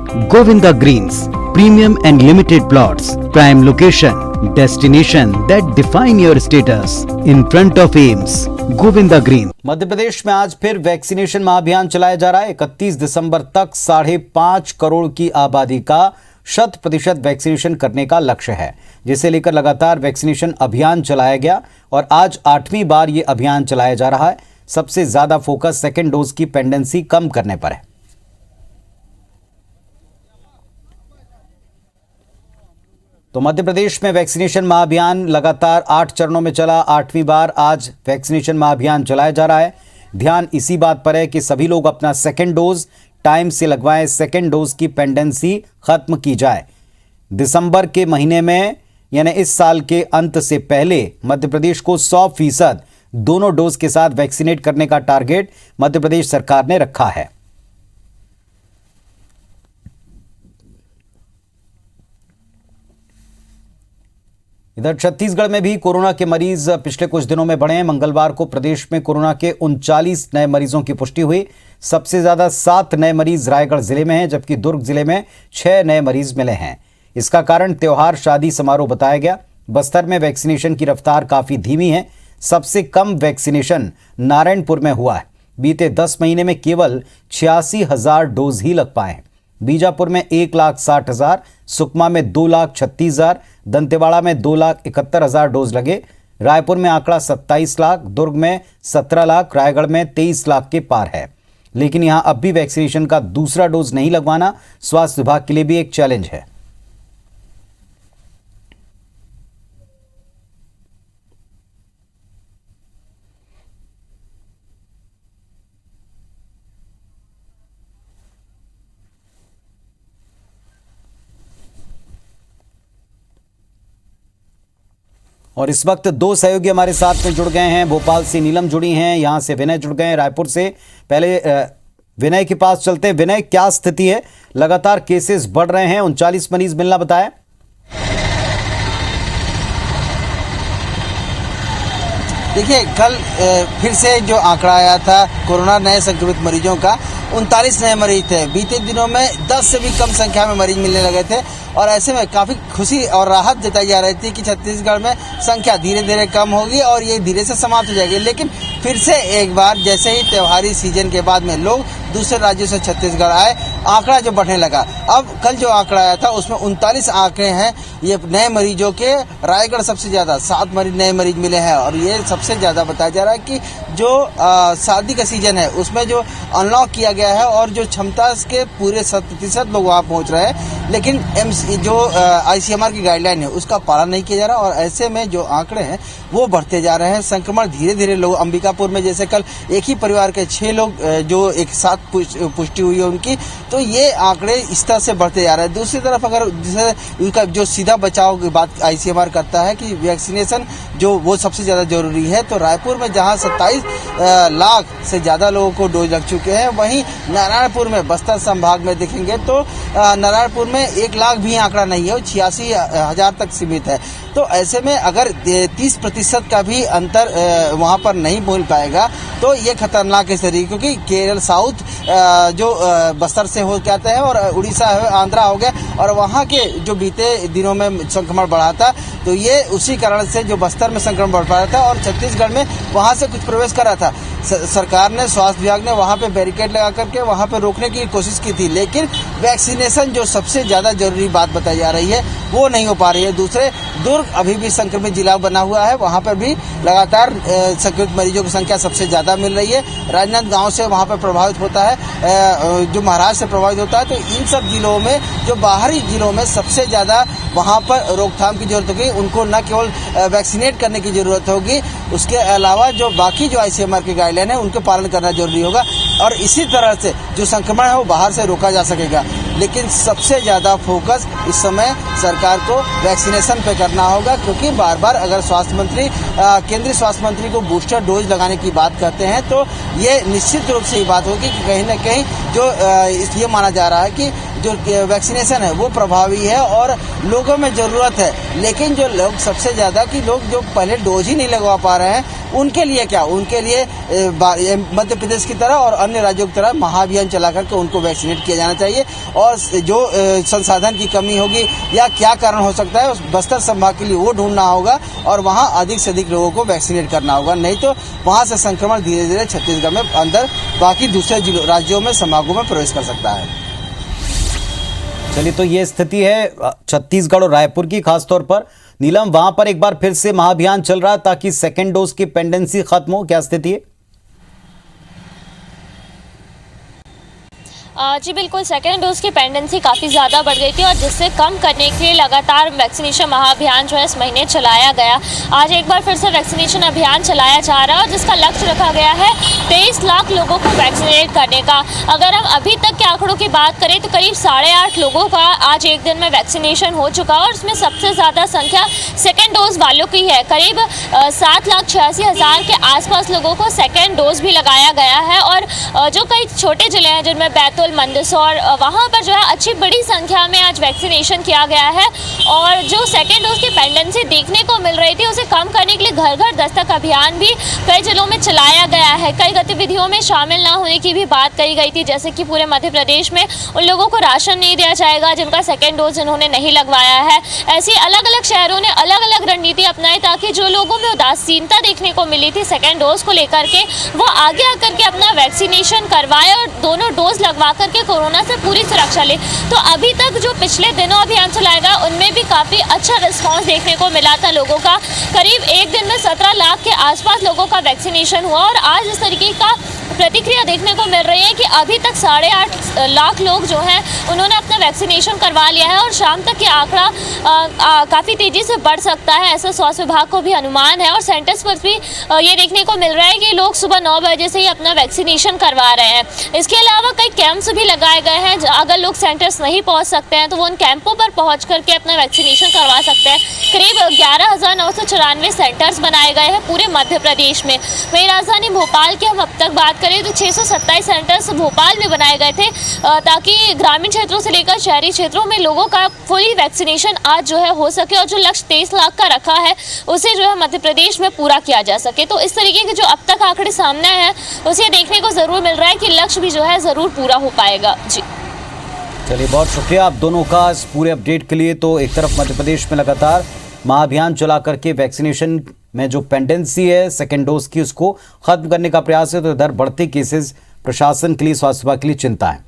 Govinda Greens, premium and limited plots, prime location, destination that define your status, in front of AIIMS, Govinda Green। Madhya Pradesh में आज फिर vaccination महाअभियान चलाया जा रहा है। 31 दिसंबर तक 5.5 करोड़ की आबादी का 100% वैक्सीनेशन करने का लक्ष्य है, जिसे लेकर लगातार वैक्सीनेशन अभियान चलाया गया और आज 8वीं बार ये अभियान चलाया जा रहा है। सबसे ज्यादा फोकस सेकेंड डोज की पेंडेंसी कम करने पर है। तो मध्य प्रदेश में वैक्सीनेशन महाअभियान लगातार 8 चरणों में चला। 8वीं बार आज वैक्सीनेशन महाअभियान चलाया जा रहा है। ध्यान इसी बात पर है कि सभी लोग अपना सेकेंड डोज टाइम से लगवाएं, सेकेंड डोज की पेंडेंसी खत्म की जाए। दिसंबर के महीने में यानी इस साल के अंत से पहले मध्य प्रदेश को 100% दोनों डोज के साथ वैक्सीनेट करने का टारगेट मध्य प्रदेश सरकार ने रखा है। इधर छत्तीसगढ़ में भी कोरोना के मरीज पिछले कुछ दिनों में बढ़े हैं। मंगलवार को प्रदेश में कोरोना के 39 नए मरीजों की पुष्टि हुई। सबसे ज्यादा 7 नए मरीज रायगढ़ जिले में हैं, जबकि दुर्ग जिले में 6 नए मरीज मिले हैं। इसका कारण त्योहार शादी समारोह बताया गया। बस्तर में वैक्सीनेशन की रफ्तार काफी धीमी है। सबसे कम वैक्सीनेशन नारायणपुर में हुआ है। बीते 10 महीने में केवल 86,000 डोज ही लग पाए हैं। बीजापुर में 1,60,000, सुकमा में 2,36,000, दंतेवाड़ा में 2,71,000 डोज लगे। रायपुर में आंकड़ा 27 लाख, दुर्ग में 17 लाख, रायगढ़ में 23 लाख के पार है। लेकिन यहां अब भी वैक्सीनेशन का दूसरा डोज नहीं लगवाना स्वास्थ्य विभाग के लिए भी एक चैलेंज है। और इस वक्त 2 सहयोगी हमारे साथ में जुड़ गए हैं। भोपाल से नीलम जुड़ी हैं, यहां से विनय जुड़ गए हैं रायपुर से। पहले विनय के पास चलते हैं। विनय, क्या स्थिति है? लगातार केसेस बढ़ रहे हैं, 39 मरीज मिलना बताया। देखिए, कल फिर से जो आंकड़ा आया था कोरोना नए संक्रमित मरीजों का, 39 नए मरीज थे। बीते दिनों में 10 से भी कम संख्या में मरीज मिलने लगे थे और ऐसे में काफ़ी खुशी और राहत जताई जा रही थी कि छत्तीसगढ़ में संख्या धीरे धीरे कम होगी और ये धीरे से समाप्त हो जाएगी। लेकिन फिर से एक बार जैसे ही त्योहारी सीजन के बाद में लोग दूसरे राज्यों से छत्तीसगढ़ आए, आंकड़ा जो बढ़ने लगा। अब कल जो आंकड़ा आया था उसमें 39 आंकड़े हैं ये नए मरीजों के। रायगढ़ सबसे ज़्यादा 7 नए मरीज मिले हैं और ये सबसे ज़्यादा बताया जा रहा है कि जो शादी का सीजन है उसमें जो अनलॉक किया गया है और जो क्षमता के पूरे 100% लोग वहाँ पहुँच रहे हैं, लेकिन जो ICMR की गाइडलाइन है उसका पालन नहीं किया जा रहा और ऐसे में जो आंकड़े हैं वो बढ़ते जा रहे हैं। संक्रमण धीरे धीरे लोग, अंबिकापुर में जैसे कल एक ही परिवार के 6 लोग जो एक साथ पुष्टि हुई है उनकी, तो ये आंकड़े इस तरह से बढ़ते जा रहे हैं। दूसरी तरफ अगर जैसे उनका जो सीधा बचाव की बात ICMR करता है कि वैक्सीनेशन जो वो सबसे ज़्यादा जरूरी है, तो रायपुर में जहाँ 27 लाख से ज़्यादा लोगों को डोज लग चुके हैं, वहीं नारायणपुर में बस्तर संभाग में देखेंगे तो नारायणपुर में 1 लाख भी आंकड़ा नहीं है, वो 86,000 तक सीमित है। तो ऐसे में अगर 30% का भी अंतर वहाँ पर नहीं मिल पाएगा तो ये खतरनाक स्थिति, क्योंकि केरल साउथ जो बस्तर से हो के आते हैं और उड़ीसा है, आंध्रा हो गया और वहाँ के जो बीते दिनों में संक्रमण बढ़ा था, तो ये उसी कारण से जो बस्तर में संक्रमण बढ़ पा रहा था और छत्तीसगढ़ में वहाँ से कुछ प्रवेश कर रहा था। सरकार ने, स्वास्थ्य विभाग ने वहाँ पे बैरिकेड लगा करके वहाँ पे रोकने की कोशिश की थी, लेकिन वैक्सीनेशन जो सबसे ज़्यादा जरूरी बात बताई जा रही है वो नहीं हो पा रही है। दूसरे, दुर्ग अभी भी संक्रमित जिला बना हुआ है, वहाँ पर भी लगातार संक्रमित मरीजों की संख्या सबसे ज़्यादा मिल रही है। राजनांदगांव से वहाँ पर प्रभावित होता है, जो महाराष्ट्र से प्रभावित होता है। तो इन सब जिलों में, जो बाहरी जिलों में सबसे ज़्यादा वहाँ पर रोकथाम की जरूरत होगी, उनको न केवल वैक्सीनेट करने की जरूरत होगी, उसके अलावा जो बाकी जो ICMR की गाइडलाइन है उनके पालन करना जरूरी होगा और इसी तरह से जो संक्रमण है वो बाहर से रोका जा सकेगा। लेकिन सबसे ज़्यादा फोकस इस समय सरकार को वैक्सीनेशन पे करना होगा, क्योंकि बार बार अगर स्वास्थ्य मंत्री, केंद्रीय स्वास्थ्य मंत्री को बूस्टर डोज लगाने की बात करते हैं तो ये निश्चित रूप से ये बात होगी कि कहीं ना कहीं जो ये माना जा रहा है कि जो वैक्सीनेशन है वो प्रभावी है और लोगों में ज़रूरत है। लेकिन जो लोग सबसे ज़्यादा कि लोग जो पहले डोज ही नहीं लगवा पा रहे हैं, उनके लिए क्या, उनके लिए मध्य प्रदेश की तरह और अन्य राज्यों की तरह महाअभियान चला करके उनको वैक्सीनेट किया जाना चाहिए। और जो संसाधन की कमी होगी या क्या कारण हो सकता है, उस बस्तर संभाग के लिए वो ढूंढना होगा और वहाँ अधिक से अधिक लोगों को वैक्सीनेट करना होगा। नहीं तो वहाँ से संक्रमण धीरे धीरे छत्तीसगढ़ में अंदर बाकी दूसरे राज्यों में संभागों में प्रवेश कर सकता है। चलिए, तो ये स्थिति है छत्तीसगढ़ और रायपुर की। खासतौर पर नीलम, वहां पर एक बार फिर से महाअभियान चल रहा है ताकि सेकेंड डोज की पेंडेंसी खत्म हो, क्या स्थिति है? जी बिल्कुल, सेकेंड डोज की पेंडेंसी काफ़ी ज़्यादा बढ़ गई थी और जिससे कम करने के लिए लगातार वैक्सीनेशन महाअभियान जो है इस महीने चलाया गया। आज एक बार फिर से वैक्सीनेशन अभियान चलाया जा रहा है और जिसका लक्ष्य रखा गया है 23 लाख लोगों को वैक्सीनेट करने का। अगर हम अभी तक के आंकड़ों की बात करें तो करीब 8.5 लोगों का आज एक दिन में वैक्सीनेशन हो चुका और उसमें सबसे ज़्यादा संख्या सेकेंड डोज वालों की है। करीब 7,86,000 के आसपास लोगों को सेकेंड डोज भी लगाया गया है। और जो कई छोटे जिले हैं जिनमें बैतूल, मंदसौर, वहाँ पर जो है अच्छी बड़ी संख्या में आज वैक्सीनेशन किया गया है। और जो सेकेंड डोज की पेंडेंसी देखने को मिल रही थी उसे कम करने के लिए घर घर दस्तक अभियान भी कई जिलों में चलाया गया है। कई गतिविधियों में शामिल ना होने की भी बात कही गई थी, जैसे कि पूरे मध्य प्रदेश में उन लोगों को राशन नहीं दिया जाएगा जिनका सेकेंड डोज जिन्होंने नहीं लगवाया है। ऐसी अलग अलग शहरों ने अलग अलग रणनीति अपनाई ताकि जो लोगों में उदासीनता देखने को मिली थी सेकेंड डोज को लेकर के, वो आगे आकर के अपना वैक्सीनेशन करवाए और दोनों डोज लगवा करके कोरोना से पूरी सुरक्षा ले। तो अभी तक जो पिछले दिनों अभियान चलाएगा उनमें भी काफ़ी अच्छा रिस्पांस देखने को मिला था लोगों का। करीब एक दिन में 17 लाख के आसपास लोगों का वैक्सीनेशन हुआ और आज इस तरीके का प्रतिक्रिया देखने को मिल रही है कि अभी तक 8.5 लाख लोग जो हैं उन्होंने अपना वैक्सीनेशन करवा लिया है और शाम तक ये आंकड़ा काफ़ी तेज़ी से बढ़ सकता है, ऐसा स्वास्थ्य विभाग को भी अनुमान है। और सेंटर्स पर भी ये देखने को मिल रहा है कि लोग सुबह 9 बजे से ही अपना वैक्सीनेशन करवा रहे हैं। इसके अलावा कई कैंप्स भी लगाए गए हैं। अगर लोग सेंटर्स नहीं पहुँच सकते हैं तो वो उन कैंपों पर पहुँच करके अपना वैक्सीनेशन करवा सकते हैं। करीब 11,994 सेंटर्स बनाए गए हैं पूरे मध्य प्रदेश में। वहीं राजधानी भोपाल की हम अब तक बात करें तो 627 सेंटर्स भोपाल में बनाए गए थे ताकि ग्रामीण क्षेत्रों से लेकर शहरी क्षेत्रों में लोगों का फुली वैक्सीनेशन आज जो है हो सके और जो लक्ष्य 23 लाख का रखा है उसे जो है मध्य प्रदेश में पूरा किया जा सके। तो इस तरीके के जो अब तक आंकड़े सामने हैं उसे देखने को जरूर मिल रहा है कि लक्ष्य भी जो है जरूर पूरा हो पाएगा। जी चलिए, बहुत शुक्रिया आप दोनों का इस पूरे अपडेट के लिए। तो एक तरफ मध्य प्रदेश में लगातार महाअभियान चला करके वैक्सीनेशन में जो पेंडेंसी है सेकेंड डोज की उसको खत्म करने का प्रयास है, तो इधर बढ़ते केसेस प्रशासन के लिए, स्वास्थ्य विभाग के लिए चिंता है।